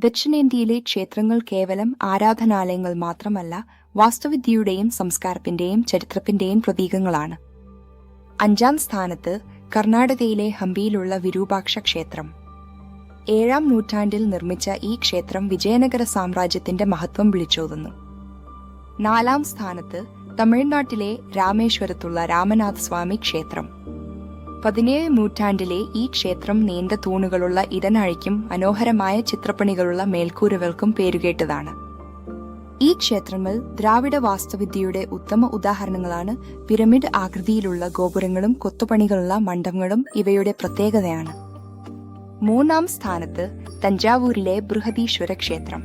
ദക്ഷിണേന്ത്യയിലെ ക്ഷേത്രങ്ങൾ കേവലം ആരാധനാലയങ്ങൾ മാത്രമല്ല, വാസ്തുവിദ്യയുടെയും സംസ്കാരത്തിന്റെയും ചരിത്രത്തിന്റെയും പ്രതീകങ്ങളാണ്. 5-ാം സ്ഥാനത്ത് കർണാടകയിലെ ഹംപിയിലുള്ള വിരൂപാക്ഷ ക്ഷേത്രം. 7-ാം നൂറ്റാണ്ടിൽ നിർമ്മിച്ച ഈ ക്ഷേത്രം വിജയനഗര സാമ്രാജ്യത്തിന്റെ മഹത്വം വിളിച്ചോതുന്നു. 4-ാം സ്ഥാനത്ത് തമിഴ്നാട്ടിലെ രാമേശ്വരത്തുള്ള രാമനാഥസ്വാമി ക്ഷേത്രം. 17-ാം നൂറ്റാണ്ടിലെ ഈ ക്ഷേത്രം നീണ്ട തൂണുകളുള്ള ഇടനാഴിക്കും മനോഹരമായ ചിത്രപ്പണികളുള്ള മേൽക്കൂരകൾക്കും പേരുകേട്ടതാണ്. ഈ ക്ഷേത്രങ്ങൾ ദ്രാവിഡ വാസ്തുവിദ്യയുടെ ഉത്തമ ഉദാഹരണങ്ങളാണ്. പിരമിഡ് ആകൃതിയിലുള്ള ഗോപുരങ്ങളും കൊത്തുപണികളുള്ള മണ്ഡപങ്ങളും ഇവയുടെ പ്രത്യേകതയാണ്. 3-ാം സ്ഥാനത്ത് തഞ്ചാവൂരിലെ ബൃഹദീശ്വര ക്ഷേത്രം.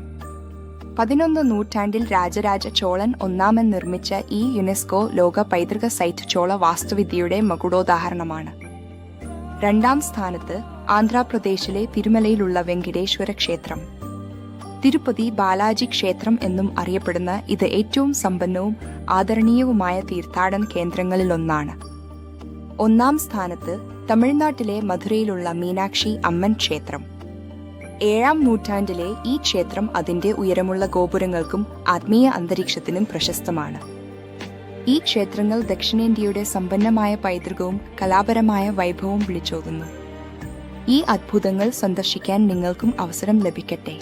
11-ാം നൂറ്റാണ്ടിൽ രാജരാജ ചോളൻ ഒന്നാമൻ നിർമ്മിച്ച ഈ യുനെസ്കോ ലോക പൈതൃക സൈറ്റ് ചോള വാസ്തുവിദ്യയുടെ മകുടോദാഹരണമാണ്. 2-ാം സ്ഥാനത്ത് ആന്ധ്രാപ്രദേശിലെ തിരുമലയിലുള്ള വെങ്കടേശ്വര ക്ഷേത്രം. തിരുപ്പതി ബാലാജി ക്ഷേത്രം എന്നും അറിയപ്പെടുന്ന ഇത് ഏറ്റവും സമ്പന്നവും ആദരണീയവുമായ തീർത്ഥാടന കേന്ദ്രങ്ങളിലൊന്നാണ്. 1-ാം സ്ഥാനത്ത് തമിഴ്നാട്ടിലെ മധുരയിലുള്ള മീനാക്ഷി അമ്മൻ ക്ഷേത്രം. 7-ാം നൂറ്റാണ്ടിലെ ഈ ക്ഷേത്രം അതിന്റെ ഉയരമുള്ള ഗോപുരങ്ങൾക്കും ആത്മീയ അന്തരീക്ഷത്തിനും പ്രശസ്തമാണ്. ഈ ക്ഷേത്രങ്ങൾ ദക്ഷിണേന്ത്യയുടെ സമ്പന്നമായ പൈതൃകവും കലാപരമായ വൈഭവവും വിളിച്ചോതുന്നു. ഈ അത്ഭുതങ്ങൾ സന്ദർശിക്കാൻ നിങ്ങൾക്കും അവസരം ലഭിക്കട്ടെ.